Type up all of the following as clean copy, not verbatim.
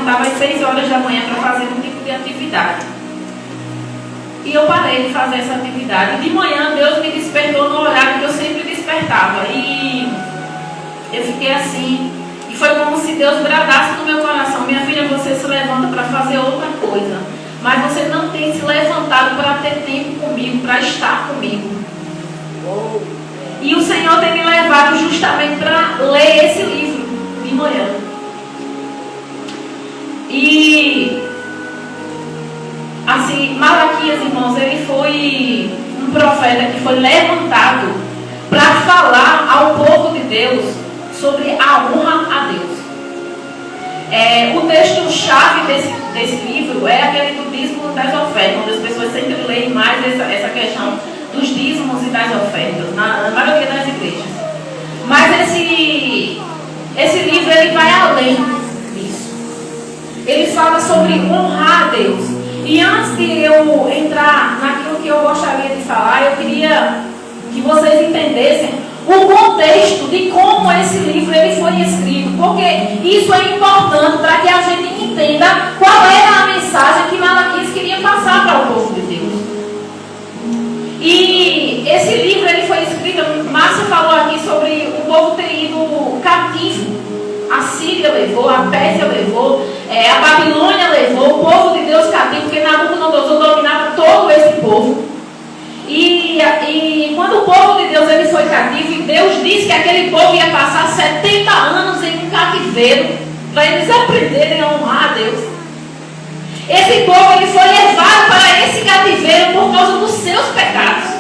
levantava às 6 horas da manhã para fazer um tipo de atividade. E eu parei de fazer essa atividade. E de manhã Deus me despertou no horário que eu sempre despertava. E eu fiquei assim. E foi como se Deus bradasse no meu coração: minha filha, você se levanta para fazer outra coisa, mas você não tem se levantado para ter tempo comigo, para estar comigo. E o Senhor tem me levado justamente para ler esse livro de manhã. E assim, Malaquias, irmãos, ele foi um profeta que foi levantado para falar ao povo de Deus sobre a honra a Deus. O texto-chave desse livro é aquele do dízimo das ofertas, onde as pessoas sempre leem mais essa questão dos dízimos e das ofertas, na maioria das igrejas. Mas esse livro ele vai além disso. Ele fala sobre honrar a Deus. E antes de eu entrar naquilo que eu gostaria de falar, eu queria que vocês entendessem o contexto de como esse livro ele foi escrito, porque isso é importante para que a gente entenda qual era a mensagem que Malaquias queria passar para o povo de Deus. E esse livro ele foi escrito, Márcia falou aqui sobre o povo ter ido cativo. A Síria levou, a Pérsia levou, a Babilônia levou, o povo de Deus cativo, porque Nabucodonosor dominava todo esse povo. E quando o povo de Deus ele foi cativo, Deus disse que aquele povo ia passar 70 anos em um cativeiro, para eles aprenderem a honrar a Deus. Esse povo ele foi levado para esse cativeiro por causa dos seus pecados.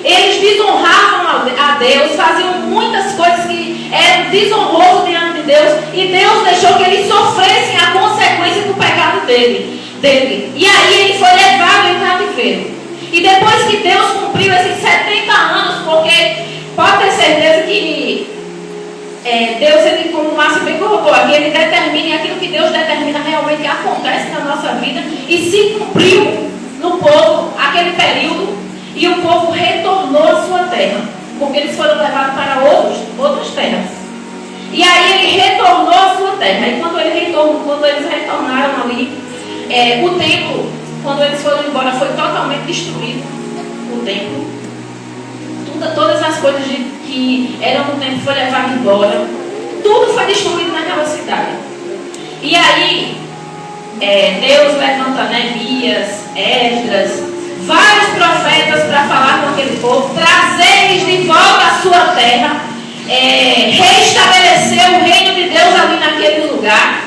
Eles desonravam a Deus, faziam muitas coisas que eram desonrosas diante de Deus, e Deus deixou que eles sofressem a consequência do pecado dele. E aí ele foi levado em cativeiro. E depois que Deus cumpriu esses 70 anos, porque pode ter certeza que Deus, ele, como o Márcio bem colocou aqui, ele determina, e aquilo que Deus determina realmente acontece na nossa vida. E se cumpriu no povo aquele período, e o povo retornou à sua terra, porque eles foram levados para outras terras. E aí ele retornou à sua terra. E quando eles retornaram ali, o templo, quando eles foram embora, foi totalmente destruído. O templo, todas as coisas que eram no templo foram levadas embora. Tudo foi destruído naquela cidade. E aí Deus levanta Neemias, Esdras, vários profetas para falar com aquele povo, trazer eles de volta à sua terra, reestabelecer o reino de Deus ali naquele lugar.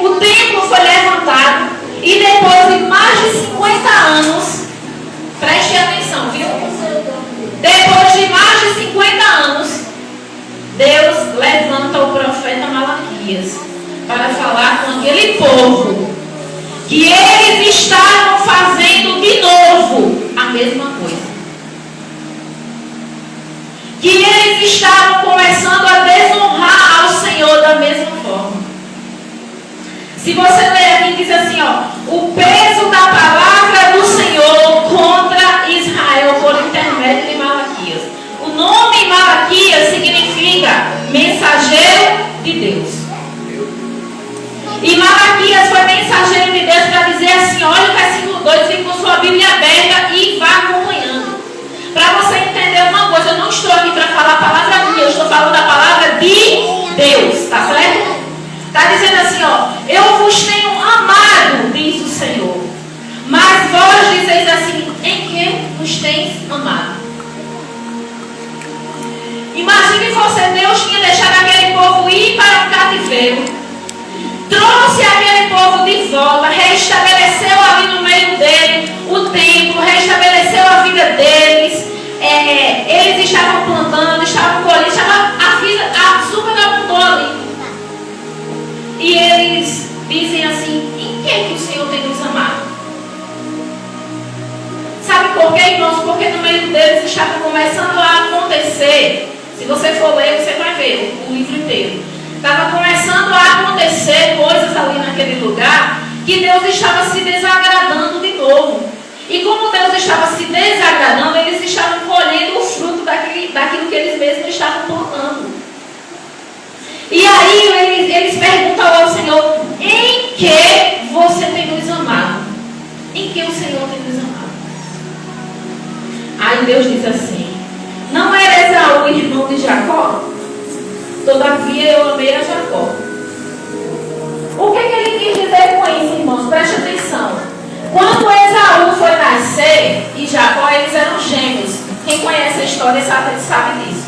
O templo foi levantado, e depois de mais de 50 anos, preste atenção, viu? Depois de mais de 50 anos, Deus levanta o profeta Malaquias para falar com aquele povo que eles estavam fazendo de novo a mesma coisa. Que eles estavam começando a desonrar ao Senhor da mesma forma. Se você ler aqui, diz assim, o peso da palavra do Senhor contra Israel por intermédio de Malaquias. O nome Malaquias significa mensageiro de Deus. E Malaquias foi mensageiro de Deus para dizer assim, olha o versículo 2, fique com sua Bíblia aberta e vá acompanhando. Para você entender uma coisa, eu não estou aqui para falar a palavra minha, eu estou falando a palavra de Deus, tá certo? Está dizendo assim, eu vos tenho amado, diz o Senhor, mas vós dizeis assim, em que nos tens amado? Imagine você, Deus tinha deixado aquele povo ir para o cativeiro, trouxe aquele povo de volta, restabeleceu ali no meio dele o templo, restabeleceu a vida deles, eles estavam plantando, estavam colhendo, a vida super abundou ali. E eles dizem assim, em que o Senhor tem nos amado? Sabe por quê, irmãos? Porque no meio deles estava começando a acontecer. Se você for ler, você vai ver o livro inteiro. Estava começando a acontecer coisas ali naquele lugar que Deus estava se desagradando de novo. E como Deus estava se desagradando, eles estavam colhendo o fruto daquilo que eles mesmos estavam plantando. E aí eles perguntam ao Senhor, Aí Deus diz assim: não era Esaú irmão de Jacó? Todavia eu amei a Jacó. O que ele quis dizer com isso, irmãos? Preste atenção. Quando Esaú foi nascer e Jacó, eles eram gêmeos. Quem conhece a história sabe disso.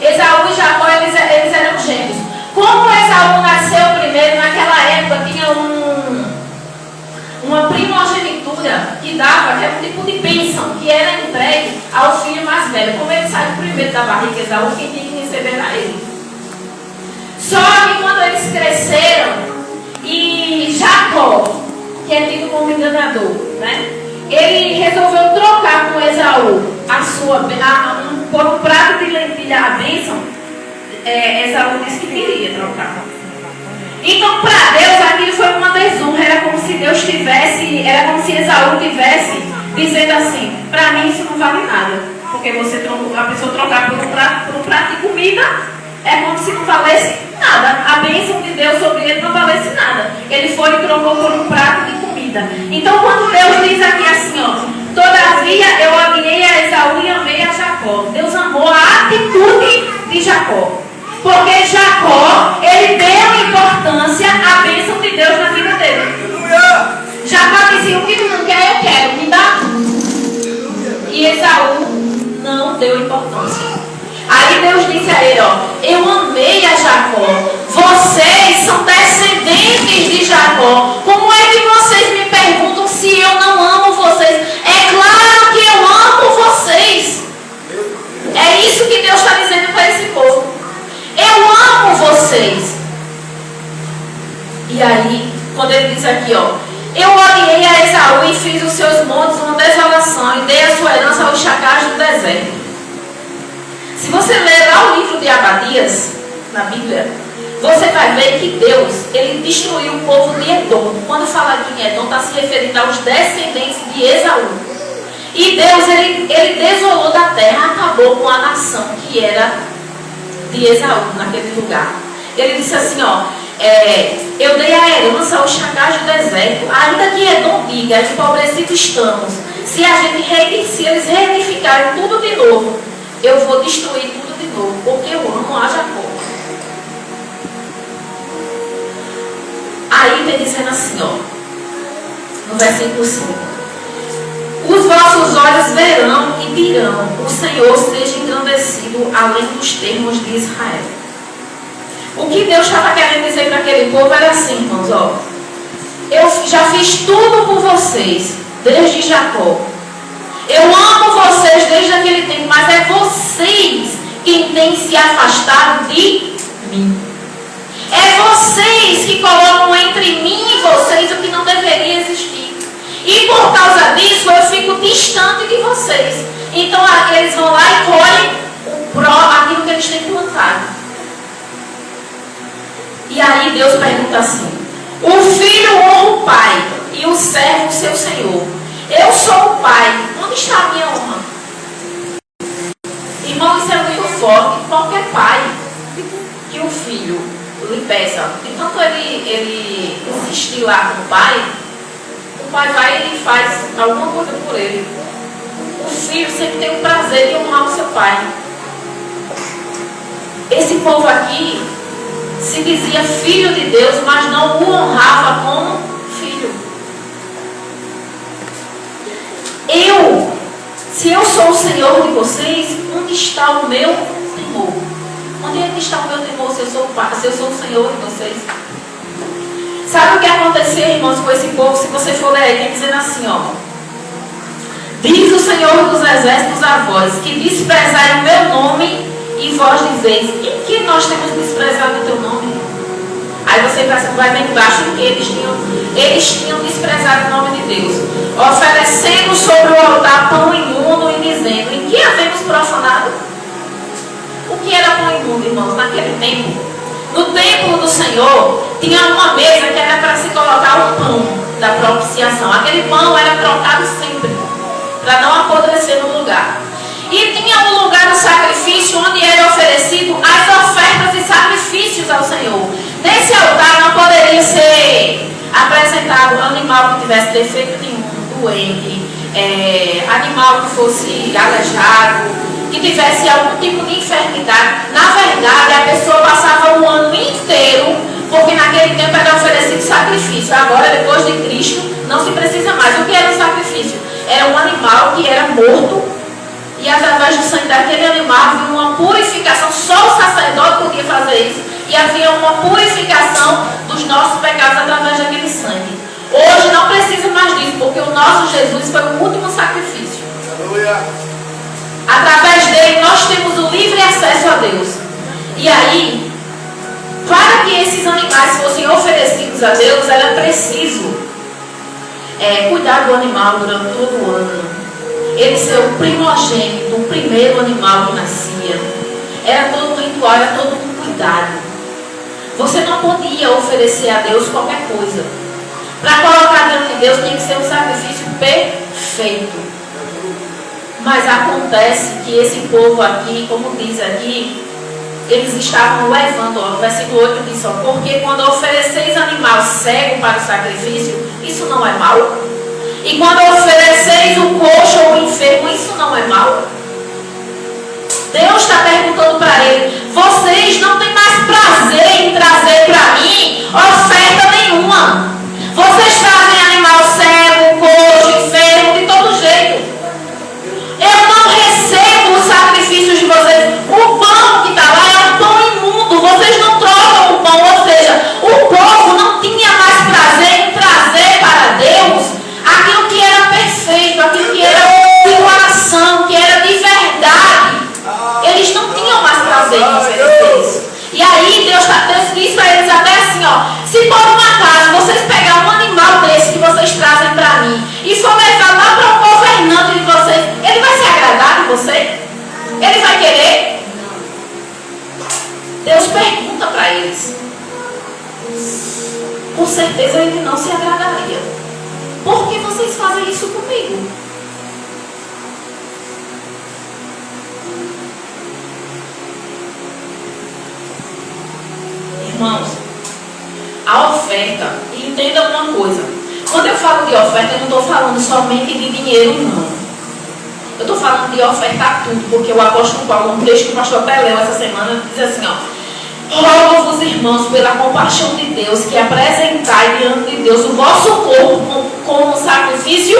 Esaú e Jacó, eles eram gêmeos. Como Esaú nasceu primeiro, naquela época tinha uma primogenitura que dava, que era um tipo de bênção, que era entregue ao filho mais velho. Como ele saiu primeiro da barriga, Esaú, quem tinha que receber era ele. Só que quando eles cresceram, e Jacó, que é tido como enganador, né? Ele resolveu trocar com Esaú por um prato de lentilha a bênção. Esaú disse que queria trocar. Então, para Deus, aquilo foi uma desonra. Era como se Deus tivesse, era como se Esaú tivesse dizendo assim: para mim isso não vale nada, porque a pessoa trocar por um prato de comida é como se não valesse nada. A bênção de Deus sobre ele não valesse nada. Ele foi e trocou por um prato de comida. Então, quando Deus diz aqui assim, ó: todavia eu odiei a Esaú e amei a Jacó. Deus amou a atitude de Jacó. Porque Jacó, ele deu importância à bênção de Deus na vida dele. Jacó dizia: o que tu não quer, eu quero, me dá. E Esaú não deu importância. Aí Deus disse a ele: ó, eu amei a Jacó. Vocês são descendentes de Jacó. Como é que vocês me perguntam se eu não amo vocês? É claro que eu amo vocês. É isso que Deus está dizendo para esse povo. Eu amo vocês. E aí, quando ele diz aqui, ó: eu odiei a Esaú e fiz os seus montes uma desolação e dei a sua herança aos chacais do deserto. Se você ler lá o livro de Abadias, na Bíblia, você vai ver que Deus, ele destruiu o povo de Edom. Quando fala aqui em Edom, está se referindo aos descendentes de Esaú. E Deus, ele desolou da terra, acabou com a nação que era de Esaú naquele lugar. Ele disse assim, ó: eu dei a herança aos chacais do deserto, ainda que Edom diga: empobrecidos estamos. Se eles reedificarem tudo de novo, eu vou destruir tudo de novo, porque eu amo a Jacó. Aí vem dizendo assim, ó, no versículo 5: os vossos olhos verão e dirão: o Senhor seja engrandecido além dos termos de Israel. O que Deus estava querendo dizer para aquele povo era assim, irmãos, ó: eu já fiz tudo por vocês, desde Jacó. Eu amo vocês desde aquele tempo, mas é vocês quem têm se afastado de mim. É vocês que colocam entre mim e vocês o que não deveria existir. E por causa disso eu fico distante de vocês. Então eles vão lá e colhem aquilo que eles têm plantado. E aí Deus pergunta assim: o filho honra o pai e o servo o seu senhor. Eu sou o pai, onde está a minha honra? Irmão, isso é muito forte. Qualquer pai que o filho lhe peça, enquanto ele insistir lá com o pai vai e faz alguma coisa por ele. O filho sempre tem o prazer de honrar o seu pai. Esse povo aqui se dizia filho de Deus, mas não o honrava como filho. Se eu sou o Senhor de vocês, onde está o meu temor? Onde é que está o meu temor se eu sou o Senhor de vocês? Sabe o que aconteceu, irmãos, com esse povo? Se você for ler aí, dizendo assim, ó: diz o Senhor dos exércitos a vós, que desprezai o meu nome, e vós dizeis: em que nós temos desprezado o teu nome? Aí você vai ver embaixo que eles tinham desprezado o nome de Deus, oferecendo sobre o altar pão imundo e dizendo: em que havemos profanado? O que era pão imundo, irmãos, naquele tempo? No templo do Senhor tinha uma mesa que era para se colocar o pão da propiciação. Aquele pão era trocado sempre, para não apodrecer no lugar. E tinha um lugar do sacrifício onde era oferecido as ofertas e sacrifícios ao Senhor. Nesse altar não poderia ser apresentado um animal que tivesse defeito nenhum, doente, animal que fosse aleijado, que tivesse algum tipo de enfermidade. Na verdade, a pessoa passava o ano inteiro, porque naquele tempo era oferecido sacrifício. Agora, depois de Cristo, não se precisa mais. O que era o sacrifício? Era um animal que era morto, e através do sangue daquele animal havia uma purificação. Só o sacerdote podia fazer isso, e havia uma purificação dos nossos pecados através daquele sangue. Hoje não precisa mais disso, porque o nosso Jesus foi o último sacrifício. Aleluia. Através dele nós temos o livre acesso a Deus. E aí, para que esses animais fossem oferecidos a Deus, era preciso cuidar do animal durante todo o ano. Ele ser o primogênito, o primeiro animal que nascia. Era todo um ritual, era todo um cuidado. Você não podia oferecer a Deus qualquer coisa. Para colocar diante de Deus tinha que ser um sacrifício perfeito. Mas acontece que esse povo aqui, como diz aqui, eles estavam levando, ó, no versículo 8 diz, ó, porque quando ofereceis animal cego para o sacrifício, isso não é mal? E quando ofereceis o coxo ou o enfermo, isso não é mal? Deus está perguntando para ele, vocês não têm mais prazer em trazer para mim oferta nenhuma. Vocês trazem animal cego, coxo, enfermo, de todo jeito. Eu não recebo os sacrifícios de vocês. O pão que está lá é um pão imundo. Vocês não trocam o pão. Ou seja, o povo não tinha mais prazer em trazer para Deus aquilo que era perfeito, aquilo que era de coração, que era de verdade. Eles não tinham mais prazer em oferecer isso. E aí Deus diz para eles até assim, ó, se por um acaso vocês pegarem um animal desse que vocês trazem para mim e for levar lá para o governante de vocês, ele vai se agradar de você? Ele vai querer? Deus pergunta para eles. Com certeza ele não se agradaria. Por que vocês fazem isso comigo? Irmãos, a oferta, entenda uma coisa. Quando eu falo de oferta, eu não estou falando somente de dinheiro, não. Eu estou falando de oferta a tudo, porque o apóstolo Paulo, um texto que o pastor até leu essa semana, diz assim, ó, rogo-vos, irmãos, pela compaixão de Deus, que apresentai diante de Deus o vosso corpo como um sacrifício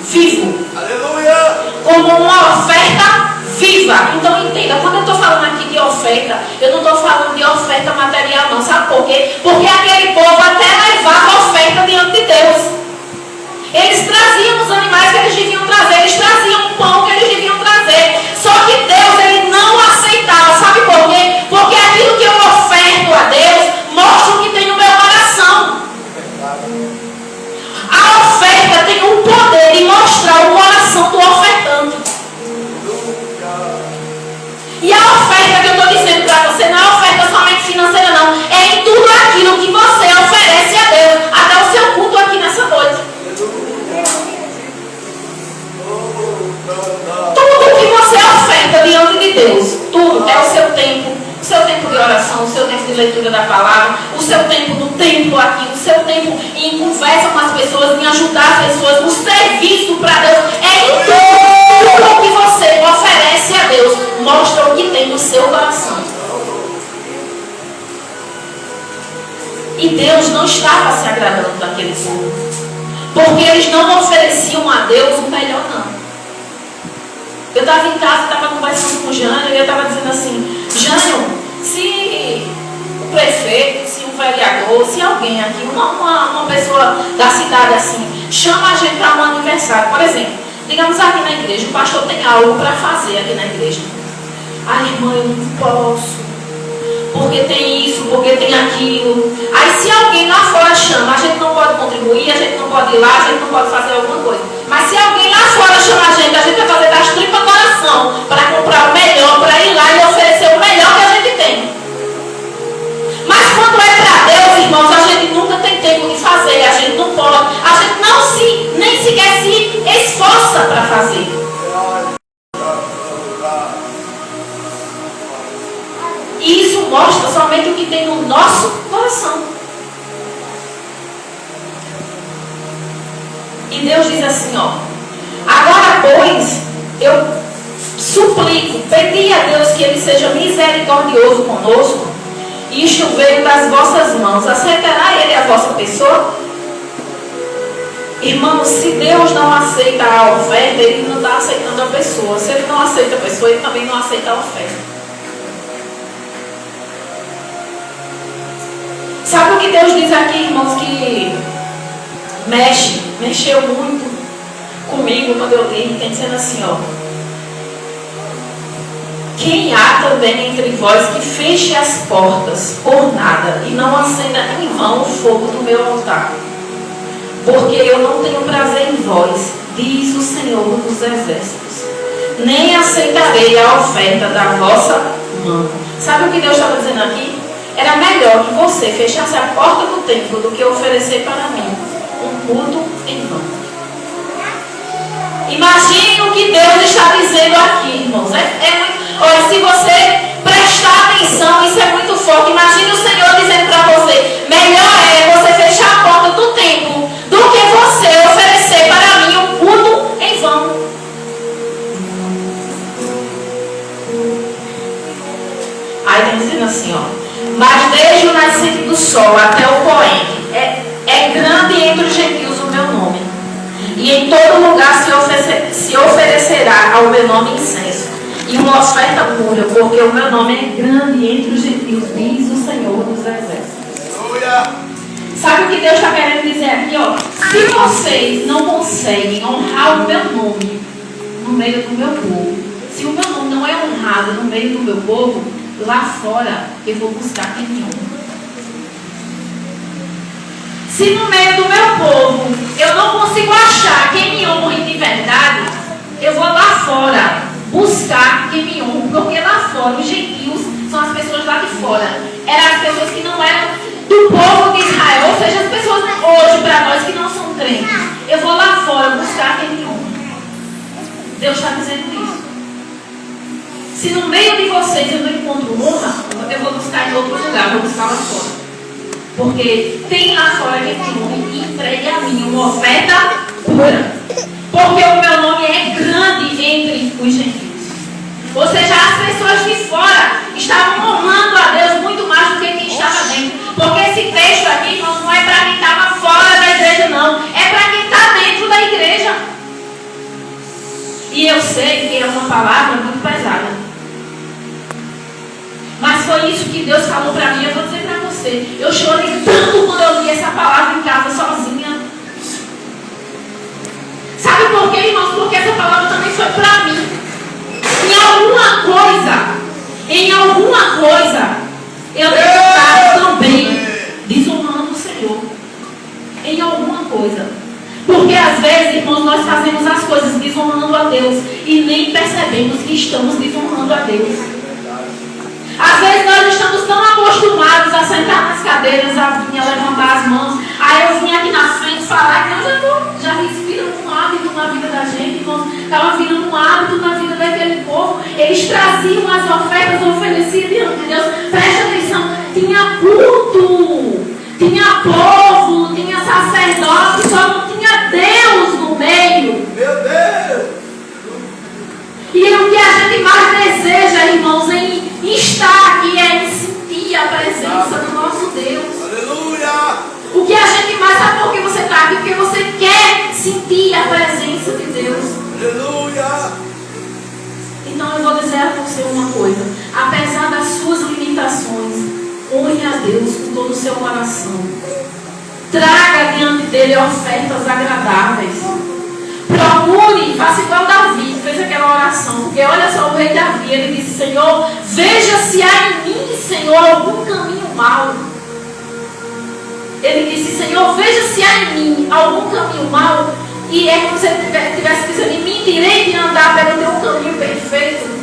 vivo. Aleluia! Como uma oferta viva. Então entenda, quando eu estou falando aqui de oferta, eu não estou falando de oferta material não, sabe por quê? Porque aquele povo até levava oferta diante de Deus. Eles traziam os animais que eles deviam trazer, eles traziam o pão que eles deviam trazer. Só que Deus, ele não aceitava, sabe por quê? Porque aquilo que eu oferto a Deus mostra o que tem no meu coração. A oferta tem o poder de mostrar o coração do ofertante. E a oferta que eu estou dizendo para você não é oferta somente financeira, não. É em tudo aquilo que você oferece a Deus, até o seu culto aqui nessa noite. Tudo que você oferta diante de Deus, tudo é o seu tempo de oração, o seu tempo de leitura da palavra, o seu tempo no templo aqui, o seu tempo em conversa com as pessoas, em ajudar as pessoas, no serviço para Deus. É em tudo que você oferece a Deus, mostra o que tem no seu coração. E Deus não estava se agradando daquele povo, porque eles não ofereciam a Deus o melhor, não. Eu estava em casa, estava conversando com o Jânio, e eu estava dizendo assim, Jânio, se o prefeito, se o vereador, se alguém aqui, uma pessoa da cidade assim, chama a gente para um aniversário, por exemplo, digamos aqui na igreja, o pastor tem algo para fazer aqui na igreja. Ai, irmã, eu não posso, porque tem isso, porque tem aquilo. Aí se alguém lá fora chama, a gente não pode contribuir, a gente não pode ir lá, a gente não pode fazer alguma coisa. Mas se alguém lá fora chama a gente vai fazer das tripas coração para comprar o melhor, para ir lá e oferecer o melhor que a gente tem. Mas quando é para Deus, irmãos, a gente nunca tem tempo de fazer, a gente não pode, a gente nem sequer se esforça para fazer. E isso mostra somente o que tem no nosso coração. E Deus diz assim, ó, pois, eu suplico, pedi a Deus que Ele seja misericordioso conosco. Isto veio das vossas mãos. Aceitará Ele a vossa pessoa? Irmãos, se Deus não aceita a oferta, Ele não está aceitando a pessoa. Se Ele não aceita a pessoa, Ele também não aceita a oferta. Sabe o que Deus diz aqui, irmãos, que mexeu muito comigo quando eu li? Tem dizendo assim, ó: quem há também entre vós que feche as portas por nada e não acenda em vão o fogo do meu altar? Porque eu não tenho prazer em vós, diz o Senhor dos Exércitos, nem aceitarei a oferta da vossa mão. Sabe o que Deus estava dizendo aqui? Era melhor que você fechasse a porta do templo do que oferecer para mim um culto em vão. Imagine o que Deus está dizendo aqui, irmãos. Olha, se você prestar atenção, isso é muito forte. Imagine o Senhor dizendo para você: melhor é você fechar a porta do templo do que você oferecer para mim um culto em vão. Aí está dizendo assim, ó: mas desde o nascimento do sol até o poente, é grande entre os gentios o meu nome. E em todo lugar se oferecerá ao meu nome incenso e uma oferta pura, porque o meu nome é grande entre os gentios, diz o Senhor dos Exércitos. Sabe o que Deus está querendo dizer aqui, ó? Se vocês não conseguem honrar o meu nome no meio do meu povo, se o meu nome não é honrado no meio do meu povo, lá fora eu vou buscar quem me honra. Se no meio do meu povo eu não consigo achar quem me honre de verdade, eu vou lá fora buscar quem me honra. Porque lá fora, os gentios são as pessoas lá de fora. Eram as pessoas que não eram do povo de Israel. Ou seja, as pessoas hoje, para nós que não são crentes, eu vou lá fora buscar quem me honra. Deus está dizendo isso. Se no meio de vocês eu não encontro honra, eu vou buscar em outro lugar, vou buscar lá fora. Porque tem lá fora quem me honra e entregue a mim uma oferta pura. Porque o meu nome é grande entre os gentios. Ou seja, as pessoas de fora estavam honrando a Deus muito mais do que quem estava dentro. Porque esse texto aqui, irmãos, não é para quem estava fora da igreja, não. É para quem está dentro da igreja. E eu sei que é uma palavra muito pesada. Mas foi isso que Deus falou para mim. Eu vou dizer para você: eu chorei tanto quando eu li essa palavra em casa sozinha. Sabe por quê, irmãos? Porque essa palavra também foi para mim. Em alguma coisa, eu devo estar também desonrando o Senhor. Em alguma coisa. Porque às vezes, irmãos, nós fazemos as coisas desonrando a Deus e nem percebemos que estamos desonrando a Deus. Às vezes nós estamos tão acostumados a sentar nas cadeiras, a levantar as mãos. Aí eu vim aqui na frente falar que eu já respiro um hábito na vida da gente, irmãos. Estava virando um hábito na vida daquele povo. Eles traziam as ofertas, ofereciam diante de Deus. Preste atenção, tinha culto, tinha povo, tinha sacerdote, só não tinha Deus no meio. Meu Deus! E o que a gente mais deseja, irmãos, em estar aqui é em sentir a presença do nosso Deus. Aleluia! O que a gente mais sabe por que você está aqui? Porque você quer sentir a presença de Deus. Aleluia! Então eu vou dizer a você uma coisa: apesar das suas limitações, honre a Deus com todo o seu coração. Traga diante dele ofertas agradáveis. Procure, faça igual Davi, fez aquela oração. Porque olha só, o rei Davi, ele disse: Senhor, veja se há em mim, Senhor, algum caminho mau. Ele disse: Senhor, veja se há em mim algum caminho mau. E é como se ele estivesse dizendo: em mim direi de andar pelo teu caminho perfeito.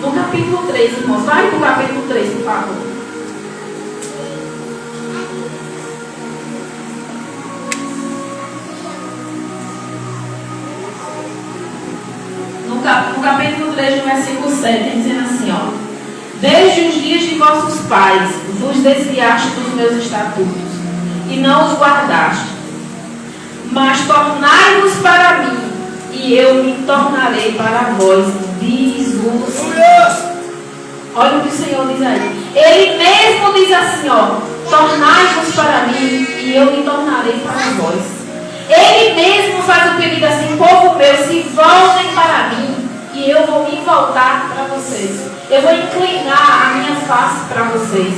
No capítulo 3, irmãos, vai para o capítulo 3, por favor. No capítulo 3, no versículo 7, dizendo assim, ó: Desde os dias de vossos pais vos desviaste dos meus estatutos e não os guardaste. Mas tornai-vos para mim, e eu me tornarei para vós, diz o Senhor. Olha o que o Senhor diz aí. Ele mesmo diz assim, ó: tornai-vos para mim, e eu me tornarei para vós. Ele mesmo faz o pedido assim: povo meu, se voltem para mim, e eu vou me voltar para vocês. Eu vou inclinar a minha face para vocês.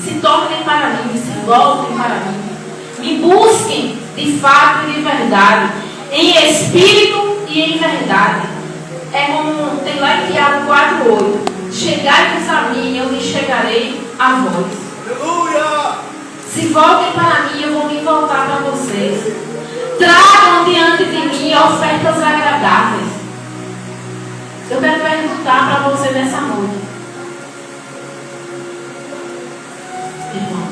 Se tornem para mim, se voltem para mim. Me busquem de fato e de verdade, em espírito e em verdade. É como tem lá em Tiago 4,8. Chegai-vos a mim, eu me chegarei a vós. Aleluia! Se voltem para mim, eu vou me voltar para vocês. Tragam diante de mim ofertas agradáveis. Eu quero perguntar para você nessa noite, irmão,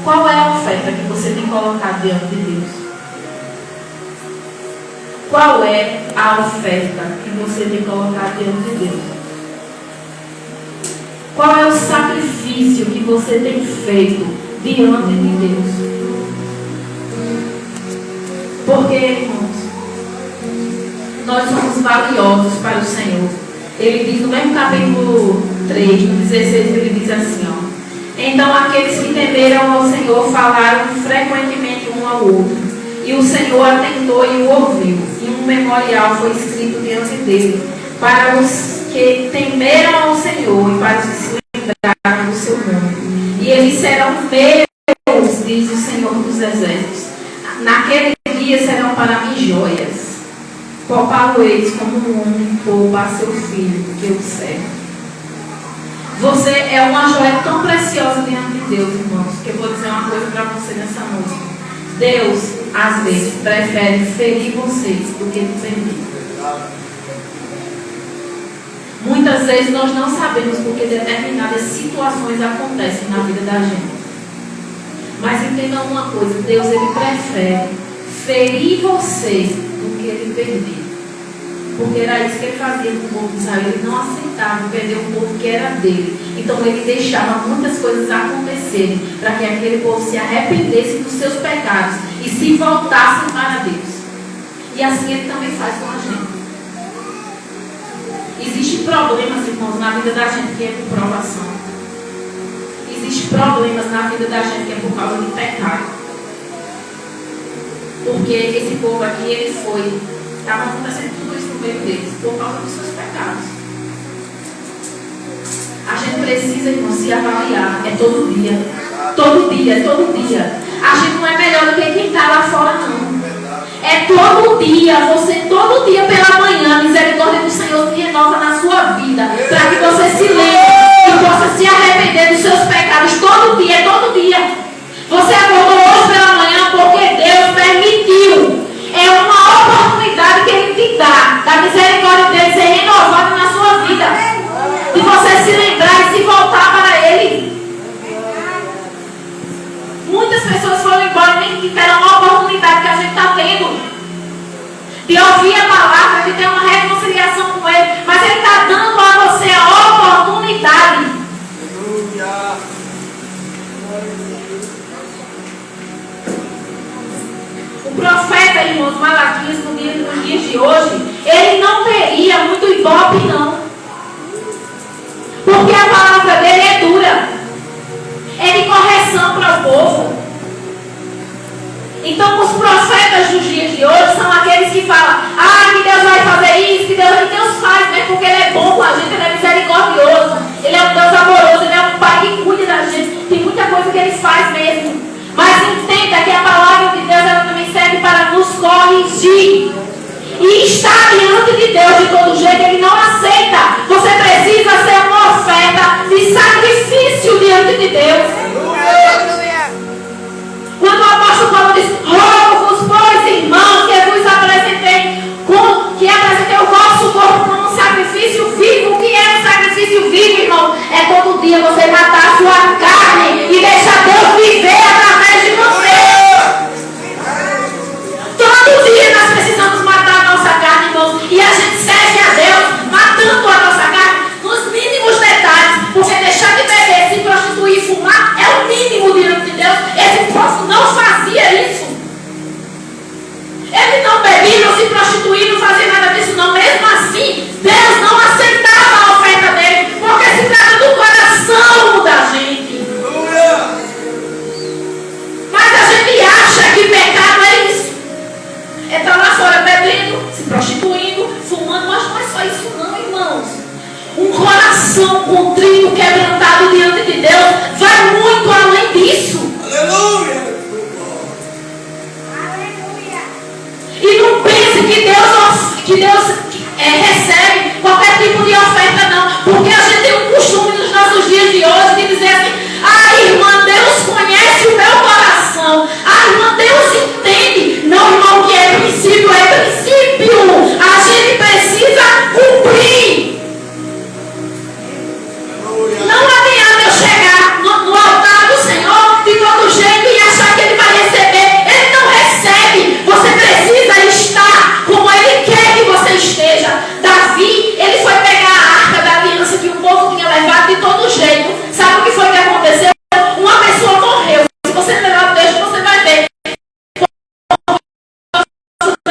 qual é a oferta que você tem colocado diante de Deus? Qual é a oferta que você tem colocado diante de Deus? Qual é o sacrifício que você tem feito diante de Deus? Porque, irmãos, nós somos valiosos para o Senhor. Ele diz no mesmo capítulo 3, no 16, ele diz assim, ó: então aqueles que temeram ao Senhor falaram frequentemente um ao outro, e o Senhor atentou e o ouviu, e um memorial foi escrito diante dele, para os que temeram ao Senhor e para os que se lembraram do seu nome. E eles serão meus, diz o Senhor dos Exércitos. Naquele dia serão para mim joias. Poupá-lo-eis como um homem poupa a seu filho, que o serve. Você é uma joia tão preciosa diante de Deus, irmãos, que eu vou dizer uma coisa para você nessa noite. Deus, às vezes, prefere ferir vocês do que te perder. Muitas vezes nós não sabemos porque determinadas situações acontecem na vida da gente. Mas entenda uma coisa: Deus, ele prefere ferir você do que ele perder. Porque era isso que ele fazia com o povo de Israel. Ele não aceitava perder um povo que era dele. Então ele deixava muitas coisas acontecerem para que aquele povo se arrependesse dos seus pecados e se voltassem para Deus. E assim ele também faz com a gente. Existem problemas, irmãos, na vida da gente que é por provação. Existem problemas na vida da gente que é por causa de pecado. Porque esse povo aqui, ele estava acontecendo tudo isso no meio deles, por causa dos seus pecados. A gente precisa, irmão, se avaliar. É todo dia. Todo dia, todo dia. A gente não é melhor do que quem está lá fora, não. É todo dia, você todo dia pela manhã, a misericórdia do Senhor se renova na sua vida, para que você se lembre e possa se arrepender dos seus pecados todo dia, todo dia. Você acordou hoje pela manhã porque Deus permitiu. É uma oportunidade que Ele te dá, da misericórdia dele ser renovada na sua vida, de você se lembrar e se voltar para Ele. Muitas pessoas foram embora nem tiveram a oportunidade que a gente está tendo de ouvir a palavra, de ter uma reconciliação com Ele, mas Ele está dando a você a oportunidade. O profeta, irmãos, Malaquias, nos dias de hoje, ele não teria muito ibope, não, porque a palavra dele é dura, é de correção para o povo. Então, os profetas dos dias de hoje são aqueles que falam: que Deus vai fazer isso, que Deus faz, né? Porque Ele é bom com a gente, Ele é misericordioso, Ele é um Deus amoroso, Ele é um Pai que cuida da gente. Tem muita coisa que Ele faz mesmo. Mas entenda que a palavra de Deus, ela também serve para nos corrigir. E estar diante de Deus de todo jeito, Ele não aceita. Você precisa ser uma oferta de sacrifício diante de Deus. Quando o apóstolo Paulo diz: rogo-vos, pois, irmãos, que apresentei o vosso corpo como um sacrifício vivo. O que é um sacrifício vivo, irmão? É todo dia você matar a sua carne e deixar Deus viver através de você. Todo dia nós precisamos matar a nossa carne, irmãos. E a gente serve a Deus matando a nossa carne. prostituindo, fumando, mas não é só isso não, irmãos. Um coração contrito, quebrantado diante de Deus, vai muito além disso. Aleluia. E não pense que Deus recebe qualquer tipo de oferta, não. Porque a gente tem um costume nos nossos dias de hoje de dizer assim: ah, irmã, Deus conhece o meu coração. Ah, irmã, Deus entende. Não, irmão, que é princípio, é princípio. A gente precisa cumprir. Não adianta eu chegar no altar do Senhor de todo jeito e achar que Ele vai receber. Ele não recebe. Você precisa estar como Ele quer que você esteja. Davi, ele foi pegar a arca da aliança que o povo tinha levado de todo jeito. Sabe o que foi que aconteceu? Uma pessoa morreu. Se você pegar o texto, você vai ver.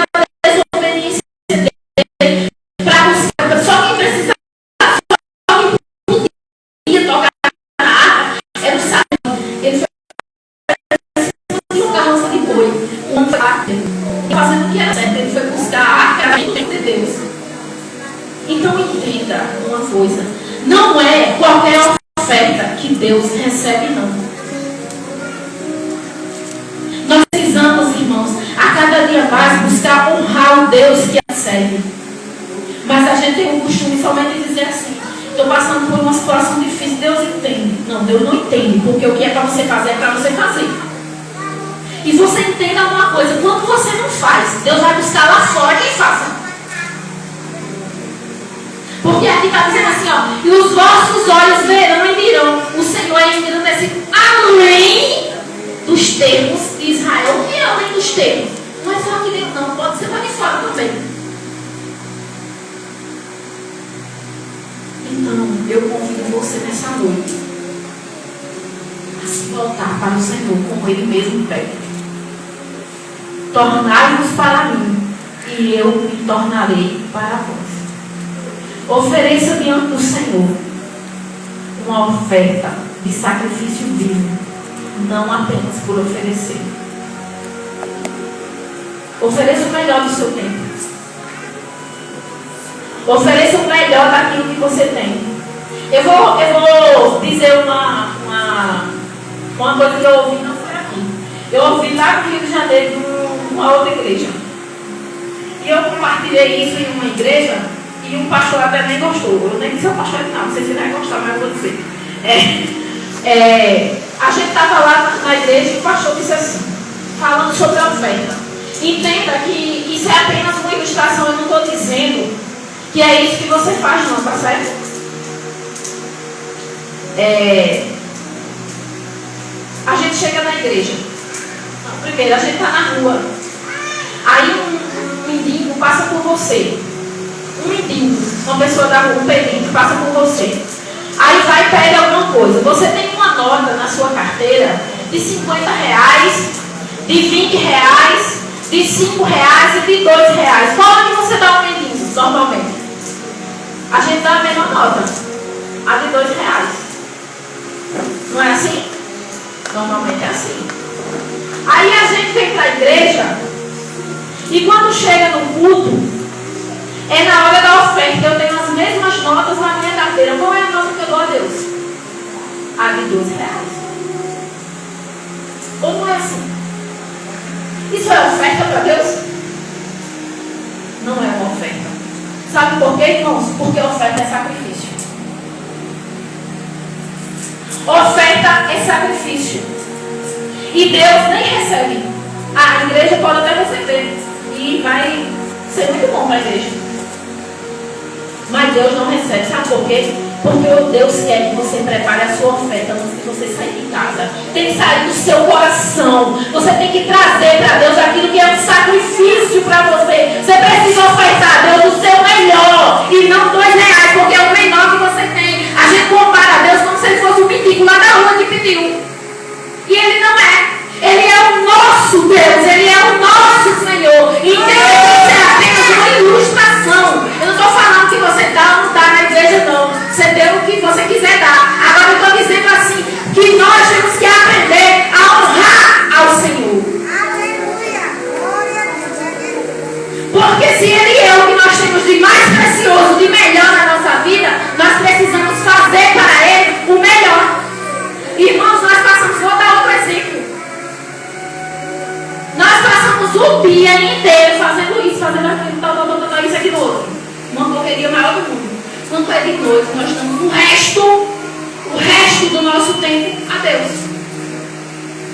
A desobediência dele para buscar. Só quem precisava, só quem podia tocar na arca era o sacerdote. Ele foi uma carroça de boi. O homem foi lá, fazendo o que era certo. Ele foi buscar a arca de Deus. Então entenda uma coisa: não é qualquer oferta que Deus recebe, não. Nós precisamos, irmãos, a cada dia mais buscar honrar o Deus que recebe. Mas a gente tem um costume somente de dizer assim: estou passando por uma situação difícil, Deus entende. Não, Deus não entende, porque o que é para você fazer é para você fazer. E você entenda uma coisa: quando você não faz, Deus vai buscar lá fora quem faça. Porque aqui está dizendo assim, ó: e os vossos olhos verão e dirão, o Senhor é mirando assim, além dos termos de Israel. O que é além dos termos? Não é só aqui dentro, não, pode ser lá de fora também. Então, eu convido você nessa noite a se voltar para o Senhor, como Ele mesmo pede. Tornai-vos para mim, e eu me tornarei para vós. Ofereça diante do Senhor uma oferta de sacrifício vivo, não apenas por oferecer. Ofereça o melhor do seu tempo. Ofereça o melhor daquilo que você tem. Eu vou dizer uma coisa que eu ouvi, não foi aqui. Eu ouvi lá no Rio de Janeiro, numa outra igreja. E eu compartilhei isso em uma igreja. E um pastor até nem gostou. Eu nem disse ao pastor, não sei se ele vai gostar, mas eu vou dizer. A gente estava lá na igreja e o pastor disse assim, falando sobre a oferta: entenda que isso é apenas uma ilustração. Eu não estou dizendo que é isso que você faz, não, tá certo? A gente chega na igreja. Não, primeiro, a gente está na rua. Aí um mendigo passa por você. Um mendigo, uma pessoa da rua, um pedinte, passa por você. Aí vai e pede alguma coisa. Você tem uma nota na sua carteira de R$50, de R$20, de R$5 e de R$2. Qual é que você dá ao mendigo, normalmente? A gente dá a mesma nota, a de R$2. Não é assim? Normalmente é assim. Aí a gente vem para a igreja e quando chega no culto, é na hora da oferta. Eu tenho as mesmas notas na minha carteira. Qual é a nota que eu dou a Deus? A de R$12. Ou não é assim? Isso é oferta para Deus? Não é uma oferta. Sabe por quê, irmãos? Porque oferta é sacrifício. Oferta é sacrifício. E Deus nem recebe. A igreja pode até receber. E vai ser muito bom para a igreja. Mas Deus não recebe. Sabe por quê? Porque o Deus quer que você prepare a sua oferta antes de você sair de casa. Tem que sair do seu coração. Você tem que trazer para Deus aquilo que é um sacrifício para você. Você precisa ofertar a Deus o seu melhor. E não R$2, porque é o menor que você tem. A gente compara a Deus como se ele fosse um mendigo lá da rua que pediu. E ele não é. Ele é o nosso Deus. Ele é o nosso Senhor. E isso é apenas uma ilustração. Eu não estou falando que você dá ou não dá na igreja, não. Você deu o que você quiser dar. Agora eu estou dizendo assim, que nós temos que aprender a honrar ao Senhor. Porque se Ele é o que enquanto é de noite, nós damos o resto do nosso tempo a Deus.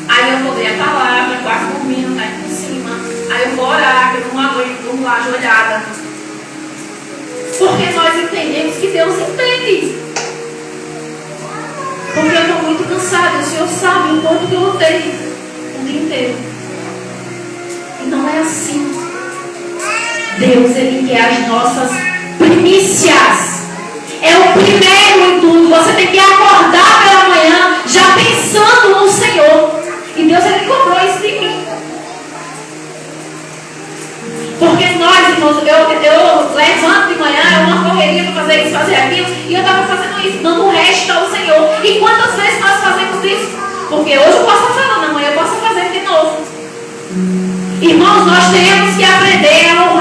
Aí eu vou ler a palavra, quase dormindo, tá aqui em cima. Aí eu vou orar, que eu não aguento, vamos lá, ajoelhada. Porque nós entendemos que Deus entende. Porque eu estou muito cansada, o Senhor sabe o quanto que eu lutei o dia inteiro. E não é assim. Deus, Ele quer as nossas primícias. É o primeiro em tudo. Você tem que acordar pela manhã já pensando no Senhor. E Deus, Ele cobrou isso de mim. Porque nós, irmãos, eu levanto de manhã, é uma correria para fazer isso, fazer aquilo. E eu estava fazendo isso, dando o resto ao Senhor. E quantas vezes nós fazemos isso? Porque hoje eu posso estar falando, amanhã eu posso fazer de novo. Irmãos, nós temos que aprender a honrar